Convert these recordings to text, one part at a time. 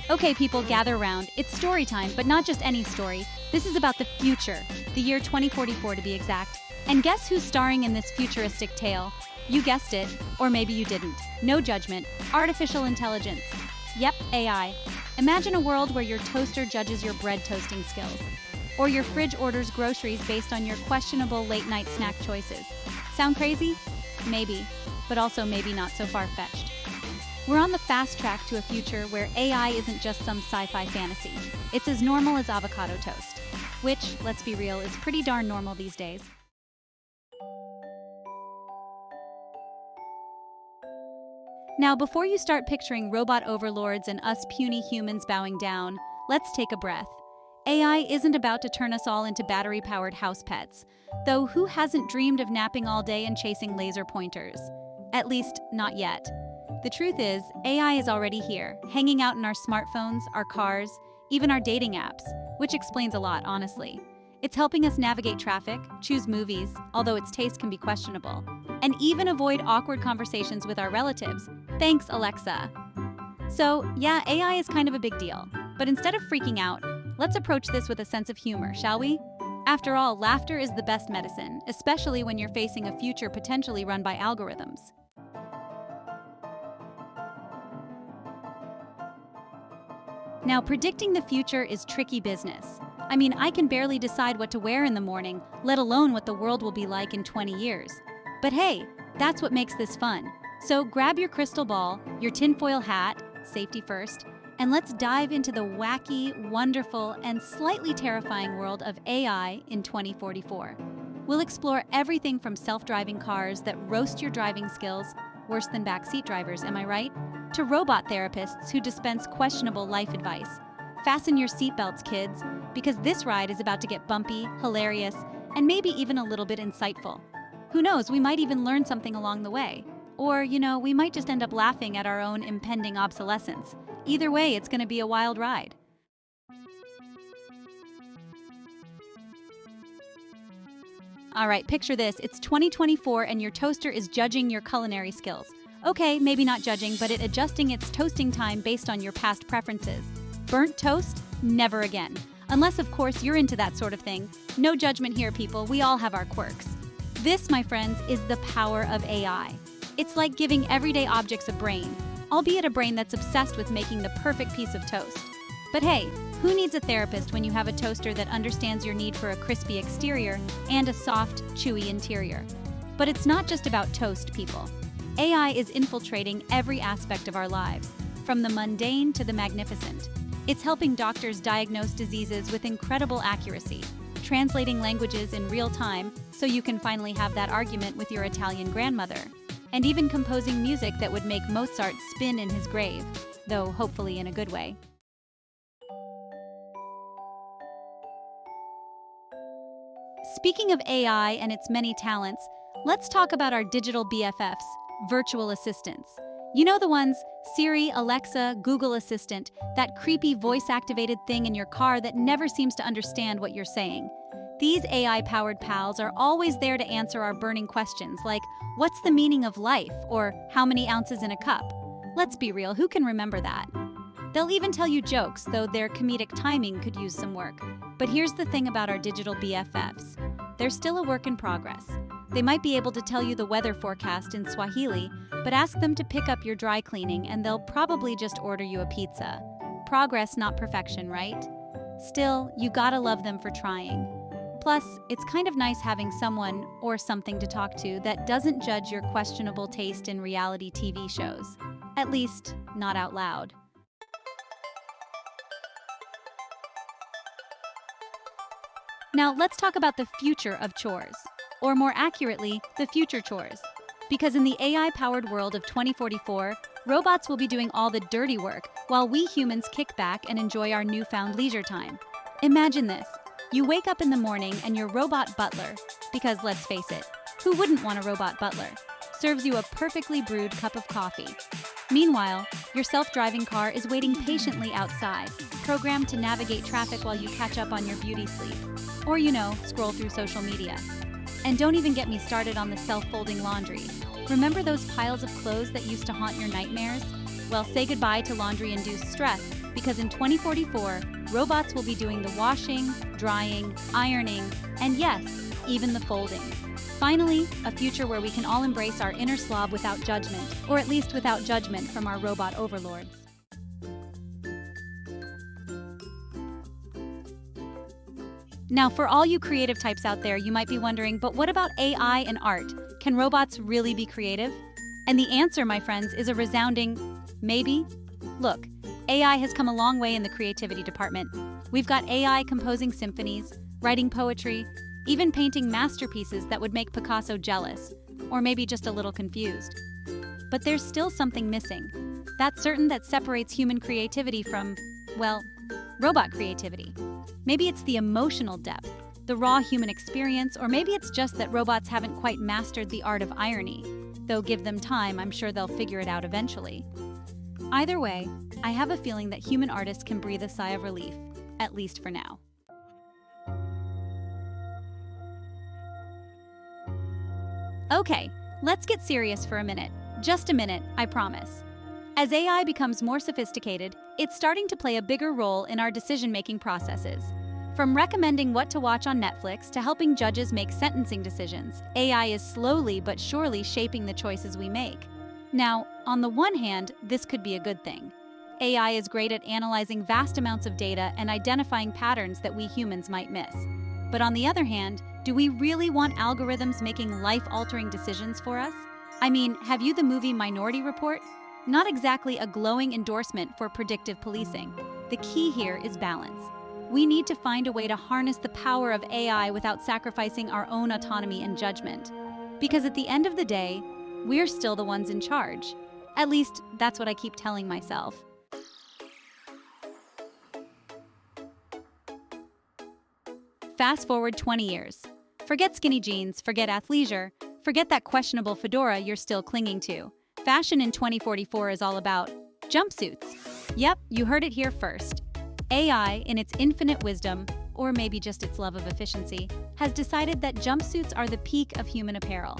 Okay, people, gather round. It's story time, but not just any story. This is about the future, the year 2044 to be exact. And guess who's starring in this futuristic tale? You guessed it, or maybe you didn't. No judgment. Artificial intelligence. Yep, AI. Imagine a world where your toaster judges your bread toasting skills, or your fridge orders groceries based on your questionable late-night snack choices. Sound crazy? Maybe, but also maybe not so far-fetched. We're on the fast track to a future where AI isn't just some sci-fi fantasy. It's as normal as avocado toast, which, let's be real, is pretty darn normal these days. Now, before you start picturing robot overlords and us puny humans bowing down, let's take a breath. AI isn't about to turn us all into battery-powered house pets, though who hasn't dreamed of napping all day and chasing laser pointers? At least, not yet. The truth is, AI is already here, hanging out in our smartphones, our cars, even our dating apps, which explains a lot, honestly. It's helping us navigate traffic, choose movies, although its taste can be questionable, and even avoid awkward conversations with our relatives. Thanks, Alexa. So, yeah, AI is kind of a big deal, but instead of freaking out, let's approach this with a sense of humor, shall we? After all, laughter is the best medicine, especially when you're facing a future potentially run by algorithms. Now, predicting the future is tricky business. I mean, I can barely decide what to wear in the morning, let alone what the world will be like in 20 years. But hey, that's what makes this fun. So grab your crystal ball, your tinfoil hat, safety first, and let's dive into the wacky, wonderful, and slightly terrifying world of AI in 2044. We'll explore everything from self-driving cars that roast your driving skills, worse than backseat drivers, am I right? To robot therapists who dispense questionable life advice. Fasten your seatbelts, kids, because this ride is about to get bumpy, hilarious, and maybe even a little bit insightful. Who knows, we might even learn something along the way. Or, we might just end up laughing at our own impending obsolescence. Either way, it's going to be a wild ride. All right, picture this. It's 2024 and your toaster is judging your culinary skills. Okay, maybe not judging, but adjusting its toasting time based on your past preferences. Burnt toast? Never again. Unless, of course, you're into that sort of thing. No judgment here, people. We all have our quirks. This, my friends, is the power of AI. It's like giving everyday objects a brain, albeit a brain that's obsessed with making the perfect piece of toast. But hey, who needs a therapist when you have a toaster that understands your need for a crispy exterior and a soft, chewy interior? But it's not just about toast, people. AI is infiltrating every aspect of our lives, from the mundane to the magnificent. It's helping doctors diagnose diseases with incredible accuracy, translating languages in real time so you can finally have that argument with your Italian grandmother, and even composing music that would make Mozart spin in his grave, though hopefully in a good way. Speaking of AI and its many talents, let's talk about our digital BFFs, virtual assistants. You know the ones, Siri, Alexa, Google Assistant, that creepy voice-activated thing in your car that never seems to understand what you're saying. These AI-powered pals are always there to answer our burning questions like, what's the meaning of life? Or how many ounces in a cup? Let's be real, who can remember that? They'll even tell you jokes, though their comedic timing could use some work. But here's the thing about our digital BFFs. They're still a work in progress. They might be able to tell you the weather forecast in Swahili, but ask them to pick up your dry cleaning and they'll probably just order you a pizza. Progress, not perfection, right? Still, you gotta love them for trying. Plus, it's kind of nice having someone or something to talk to that doesn't judge your questionable taste in reality TV shows. At least, not out loud. Now, let's talk about the future of chores. Or more accurately, the future chores. Because in the AI-powered world of 2044, robots will be doing all the dirty work while we humans kick back and enjoy our newfound leisure time. Imagine this. You wake up in the morning and your robot butler, because let's face it, who wouldn't want a robot butler, serves you a perfectly brewed cup of coffee. Meanwhile, your self-driving car is waiting patiently outside, programmed to navigate traffic while you catch up on your beauty sleep. Or, scroll through social media. And don't even get me started on the self-folding laundry. Remember those piles of clothes that used to haunt your nightmares? Well, say goodbye to laundry-induced stress, because in 2044, robots will be doing the washing, drying, ironing, and yes, even the folding. Finally, a future where we can all embrace our inner slob without judgment, or at least without judgment from our robot overlords. Now, for all you creative types out there, you might be wondering, but what about AI and art? Can robots really be creative? And the answer, my friends, is a resounding maybe. Look, AI has come a long way in the creativity department. We've got AI composing symphonies, writing poetry, even painting masterpieces that would make Picasso jealous, or maybe just a little confused. But there's still something missing. That's certain that separates human creativity from, well, robot creativity. Maybe it's the emotional depth, the raw human experience, or maybe it's just that robots haven't quite mastered the art of irony. Though give them time, I'm sure they'll figure it out eventually. Either way, I have a feeling that human artists can breathe a sigh of relief, at least for now. Okay, let's get serious for a minute. Just a minute, I promise. As AI becomes more sophisticated, it's starting to play a bigger role in our decision-making processes. From recommending what to watch on Netflix to helping judges make sentencing decisions, AI is slowly but surely shaping the choices we make. Now, on the one hand, this could be a good thing. AI is great at analyzing vast amounts of data and identifying patterns that we humans might miss. But on the other hand, do we really want algorithms making life-altering decisions for us? I mean, have you the movie Minority Report? Not exactly a glowing endorsement for predictive policing. The key here is balance. We need to find a way to harness the power of AI without sacrificing our own autonomy and judgment. Because at the end of the day, we're still the ones in charge. At least, that's what I keep telling myself. Fast forward 20 years. Forget skinny jeans, forget athleisure, forget that questionable fedora you're still clinging to. Fashion in 2044 is all about jumpsuits. Yep, you heard it here first. AI, in its infinite wisdom, or maybe just its love of efficiency, has decided that jumpsuits are the peak of human apparel.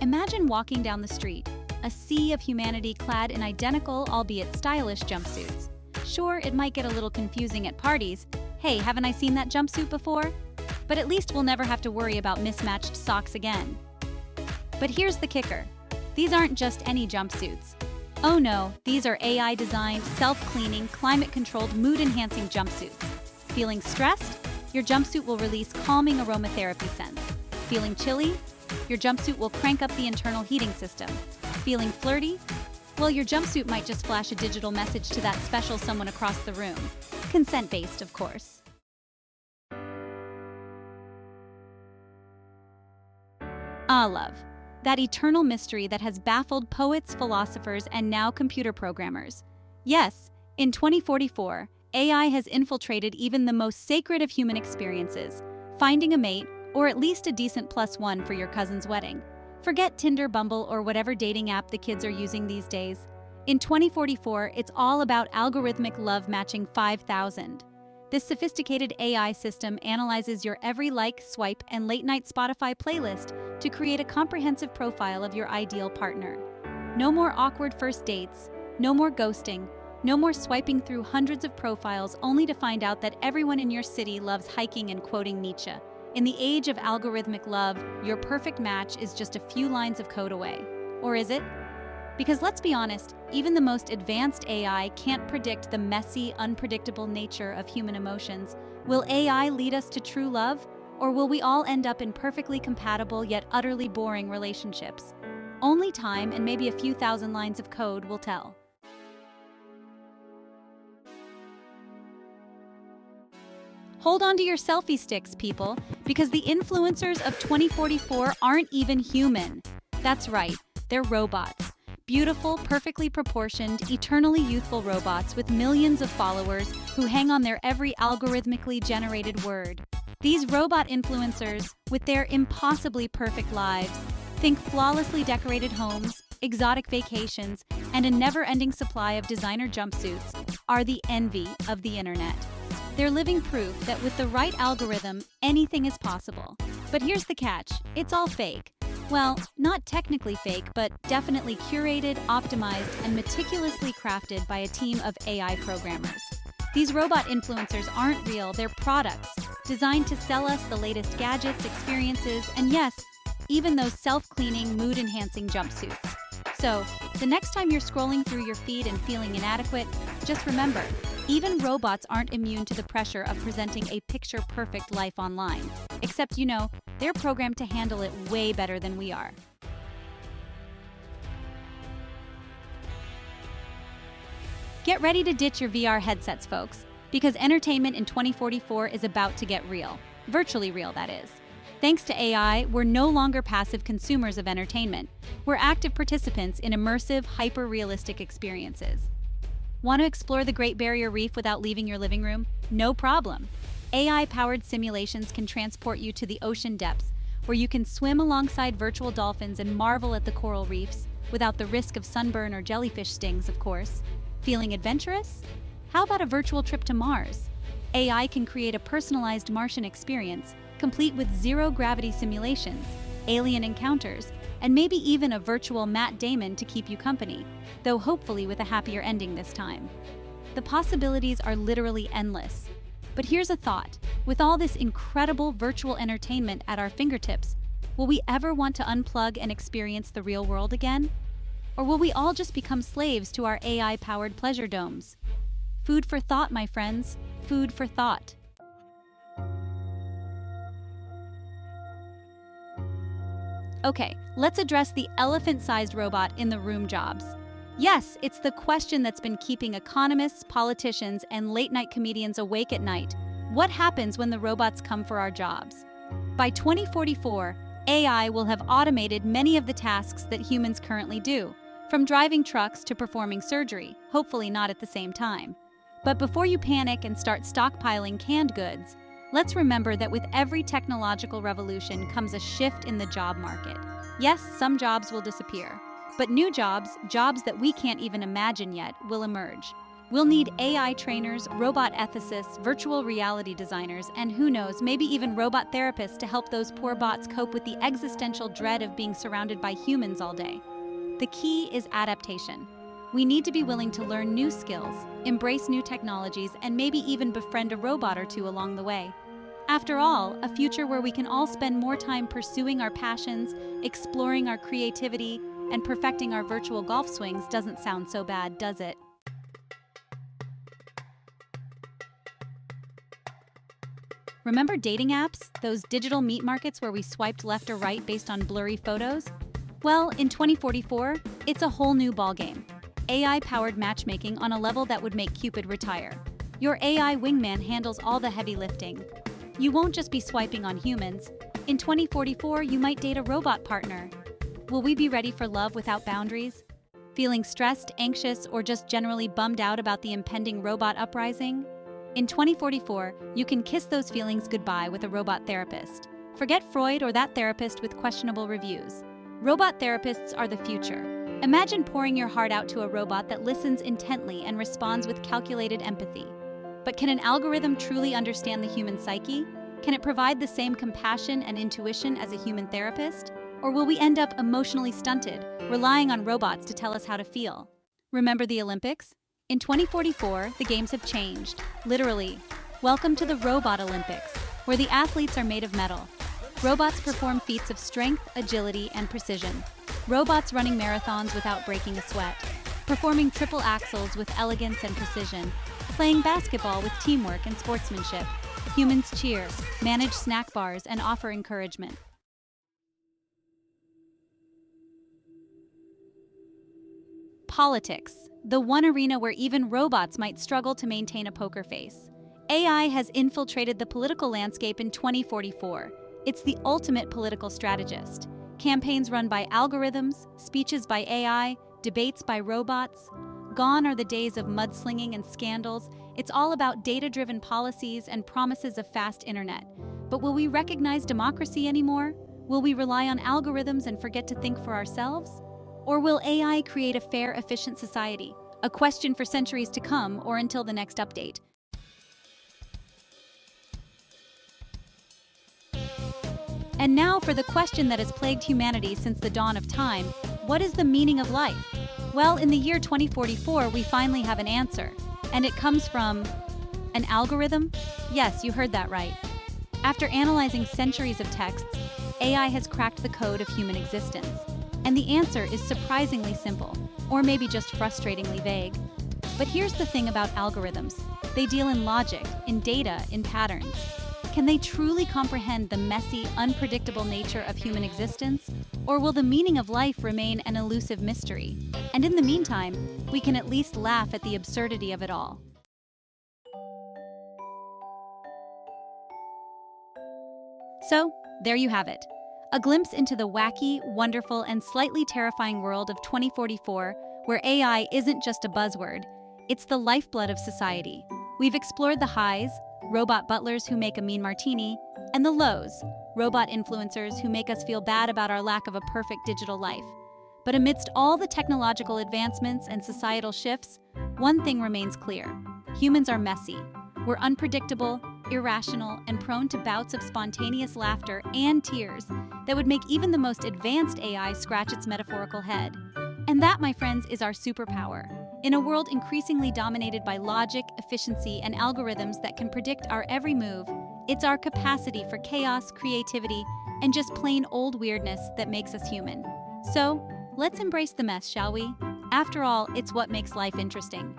Imagine walking down the street, a sea of humanity clad in identical, albeit stylish jumpsuits. Sure, it might get a little confusing at parties. Hey, haven't I seen that jumpsuit before? But at least we'll never have to worry about mismatched socks again. But here's the kicker. These aren't just any jumpsuits. Oh no, these are AI-designed, self-cleaning, climate-controlled, mood-enhancing jumpsuits. Feeling stressed? Your jumpsuit will release calming aromatherapy scents. Feeling chilly? Your jumpsuit will crank up the internal heating system. Feeling flirty? Well, your jumpsuit might just flash a digital message to that special someone across the room. Consent-based, of course. Ah, love. That eternal mystery that has baffled poets, philosophers, and now computer programmers. Yes, in 2044, AI has infiltrated even the most sacred of human experiences, finding a mate, or at least a decent +1 for your cousin's wedding. Forget Tinder, Bumble, or whatever dating app the kids are using these days. In 2044, it's all about algorithmic love matching 5000. This sophisticated AI system analyzes your every like, swipe, and late-night Spotify playlist to create a comprehensive profile of your ideal partner. No more awkward first dates, no more ghosting, no more swiping through hundreds of profiles only to find out that everyone in your city loves hiking and quoting Nietzsche. In the age of algorithmic love, your perfect match is just a few lines of code away. Or is it? Because let's be honest, even the most advanced AI can't predict the messy, unpredictable nature of human emotions. Will AI lead us to true love? Or will we all end up in perfectly compatible yet utterly boring relationships? Only time and maybe a few thousand lines of code will tell. Hold on to your selfie sticks, people, because the influencers of 2044 aren't even human. That's right, they're robots. Beautiful, perfectly proportioned, eternally youthful robots with millions of followers who hang on their every algorithmically generated word. These robot influencers, with their impossibly perfect lives, think flawlessly decorated homes, exotic vacations, and a never-ending supply of designer jumpsuits, are the envy of the internet. They're living proof that with the right algorithm, anything is possible. But here's the catch, it's all fake. Well, not technically fake, but definitely curated, optimized, and meticulously crafted by a team of AI programmers. These robot influencers aren't real, they're products, designed to sell us the latest gadgets, experiences, and yes, even those self-cleaning, mood-enhancing jumpsuits. So, the next time you're scrolling through your feed and feeling inadequate, just remember, even robots aren't immune to the pressure of presenting a picture-perfect life online. Except, they're programmed to handle it way better than we are. Get ready to ditch your VR headsets, folks, because entertainment in 2044 is about to get real. Virtually real, that is. Thanks to AI, we're no longer passive consumers of entertainment. We're active participants in immersive, hyper-realistic experiences. Want to explore the Great Barrier Reef without leaving your living room? No problem. AI-powered simulations can transport you to the ocean depths, where you can swim alongside virtual dolphins and marvel at the coral reefs, without the risk of sunburn or jellyfish stings, of course. Feeling adventurous? How about a virtual trip to Mars? AI can create a personalized Martian experience, complete with zero-gravity simulations, alien encounters, and maybe even a virtual Matt Damon to keep you company, though hopefully with a happier ending this time. The possibilities are literally endless. But here's a thought. With all this incredible virtual entertainment at our fingertips, will we ever want to unplug and experience the real world again? Or will we all just become slaves to our AI-powered pleasure domes? Food for thought, my friends. Food for thought. Okay, let's address the elephant-sized robot in the room jobs. Yes, it's the question that's been keeping economists, politicians, and late-night comedians awake at night. What happens when the robots come for our jobs? By 2044, AI will have automated many of the tasks that humans currently do, from driving trucks to performing surgery, hopefully not at the same time. But before you panic and start stockpiling canned goods, let's remember that with every technological revolution comes a shift in the job market. Yes, some jobs will disappear, but new jobs that we can't even imagine yet, will emerge. We'll need AI trainers, robot ethicists, virtual reality designers, and who knows, maybe even robot therapists to help those poor bots cope with the existential dread of being surrounded by humans all day. The key is adaptation. We need to be willing to learn new skills, embrace new technologies, and maybe even befriend a robot or two along the way. After all, a future where we can all spend more time pursuing our passions, exploring our creativity, and perfecting our virtual golf swings doesn't sound so bad, does it? Remember dating apps? Those digital meat markets where we swiped left or right based on blurry photos? Well, in 2044, it's a whole new ballgame. AI-powered matchmaking on a level that would make Cupid retire. Your AI wingman handles all the heavy lifting. You won't just be swiping on humans. In 2044, you might date a robot partner. Will we be ready for love without boundaries? Feeling stressed, anxious, or just generally bummed out about the impending robot uprising? In 2044, you can kiss those feelings goodbye with a robot therapist. Forget Freud or that therapist with questionable reviews. Robot therapists are the future. Imagine pouring your heart out to a robot that listens intently and responds with calculated empathy. But can an algorithm truly understand the human psyche? Can it provide the same compassion and intuition as a human therapist? Or will we end up emotionally stunted, relying on robots to tell us how to feel? Remember the Olympics? In 2044, the games have changed. Literally. Welcome to the Robot Olympics, where the athletes are made of metal. Robots perform feats of strength, agility, and precision. Robots running marathons without breaking a sweat. Performing triple axels with elegance and precision. Playing basketball with teamwork and sportsmanship. Humans cheer, manage snack bars, and offer encouragement. Politics, the one arena where even robots might struggle to maintain a poker face. AI has infiltrated the political landscape in 2044. It's the ultimate political strategist. Campaigns run by algorithms, speeches by AI, debates by robots. Gone are the days of mudslinging and scandals. It's all about data-driven policies and promises of fast internet. But will we recognize democracy anymore? Will we rely on algorithms and forget to think for ourselves? Or will AI create a fair, efficient society? A question for centuries to come or until the next update. And now for the question that has plagued humanity since the dawn of time: what is the meaning of life? Well, in the year 2044, we finally have an answer. And it comes from an algorithm? Yes, you heard that right. After analyzing centuries of texts, AI has cracked the code of human existence. And the answer is surprisingly simple, or maybe just frustratingly vague. But here's the thing about algorithms: they deal in logic, in data, in patterns. Can they truly comprehend the messy, unpredictable nature of human existence? Or will the meaning of life remain an elusive mystery? And in the meantime, we can at least laugh at the absurdity of it all. So, there you have it. A glimpse into the wacky, wonderful, and slightly terrifying world of 2044, where AI isn't just a buzzword, it's the lifeblood of society. We've explored the highs, robot butlers who make a mean martini, and the lows, robot influencers who make us feel bad about our lack of a perfect digital life. But amidst all the technological advancements and societal shifts, one thing remains clear: humans are messy. We're unpredictable, irrational, and prone to bouts of spontaneous laughter and tears that would make even the most advanced AI scratch its metaphorical head. And that, my friends, is our superpower. In a world increasingly dominated by logic, efficiency, and algorithms that can predict our every move, it's our capacity for chaos, creativity, and just plain old weirdness that makes us human. So, let's embrace the mess, shall we? After all, it's what makes life interesting.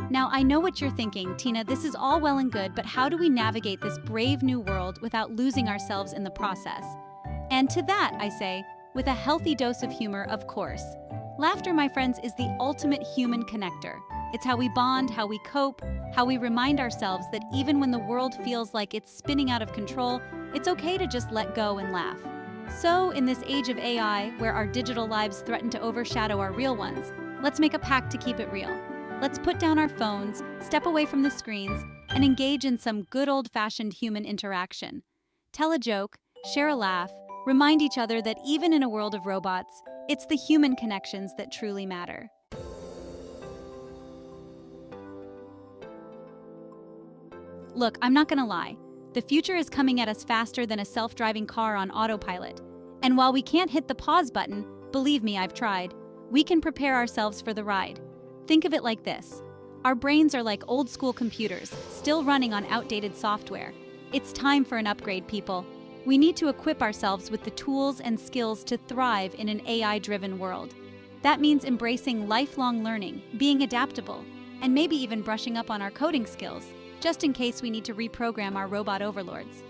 Now, I know what you're thinking, Tina, this is all well and good, but how do we navigate this brave new world without losing ourselves in the process? And to that, I say, with a healthy dose of humor, of course. Laughter, my friends, is the ultimate human connector. It's how we bond, how we cope, how we remind ourselves that even when the world feels like it's spinning out of control, it's okay to just let go and laugh. So, in this age of AI, where our digital lives threaten to overshadow our real ones, let's make a pact to keep it real. Let's put down our phones, step away from the screens, and engage in some good old-fashioned human interaction. Tell a joke, share a laugh, remind each other that even in a world of robots, it's the human connections that truly matter. Look, I'm not gonna lie. The future is coming at us faster than a self-driving car on autopilot. And while we can't hit the pause button, believe me, I've tried, we can prepare ourselves for the ride. Think of it like this: our brains are like old-school computers, still running on outdated software. It's time for an upgrade, people. We need to equip ourselves with the tools and skills to thrive in an AI-driven world. That means embracing lifelong learning, being adaptable, and maybe even brushing up on our coding skills, just in case we need to reprogram our robot overlords.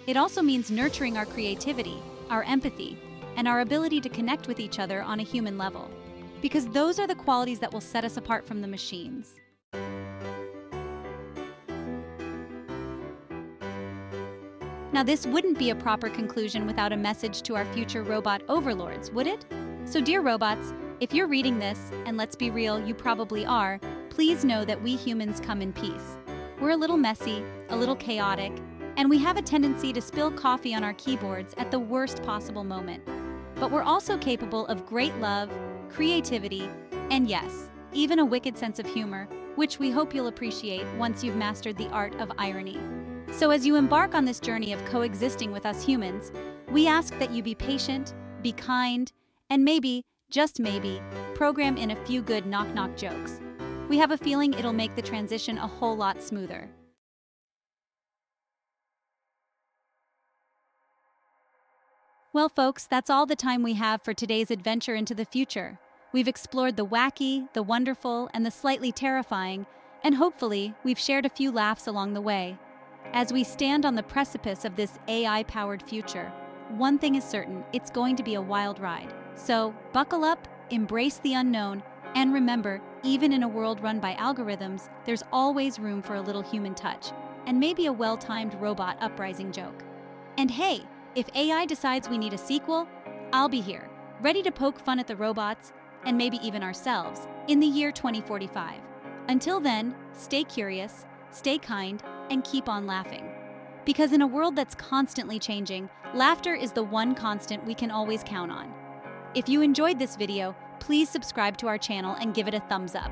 It also means nurturing our creativity, our empathy, and our ability to connect with each other on a human level. Because those are the qualities that will set us apart from the machines. Now, this wouldn't be a proper conclusion without a message to our future robot overlords, would it? So, dear robots, if you're reading this, and let's be real, you probably are, please know that we humans come in peace. We're a little messy, a little chaotic, and we have a tendency to spill coffee on our keyboards at the worst possible moment. But we're also capable of great love, creativity, and yes, even a wicked sense of humor, which we hope you'll appreciate once you've mastered the art of irony. So as you embark on this journey of coexisting with us humans, we ask that you be patient, be kind, and maybe, just maybe, program in a few good knock-knock jokes. We have a feeling it'll make the transition a whole lot smoother. Well, folks, that's all the time we have for today's adventure into the future. We've explored the wacky, the wonderful, and the slightly terrifying, and hopefully, we've shared a few laughs along the way. As we stand on the precipice of this AI-powered future, one thing is certain: it's going to be a wild ride. So, buckle up, embrace the unknown, and remember, even in a world run by algorithms, there's always room for a little human touch, and maybe a well-timed robot uprising joke. And hey, if AI decides we need a sequel, I'll be here, ready to poke fun at the robots, and maybe even ourselves, in the year 2045. Until then, stay curious, stay kind, and keep on laughing. Because in a world that's constantly changing, laughter is the one constant we can always count on. If you enjoyed this video, please subscribe to our channel and give it a thumbs up.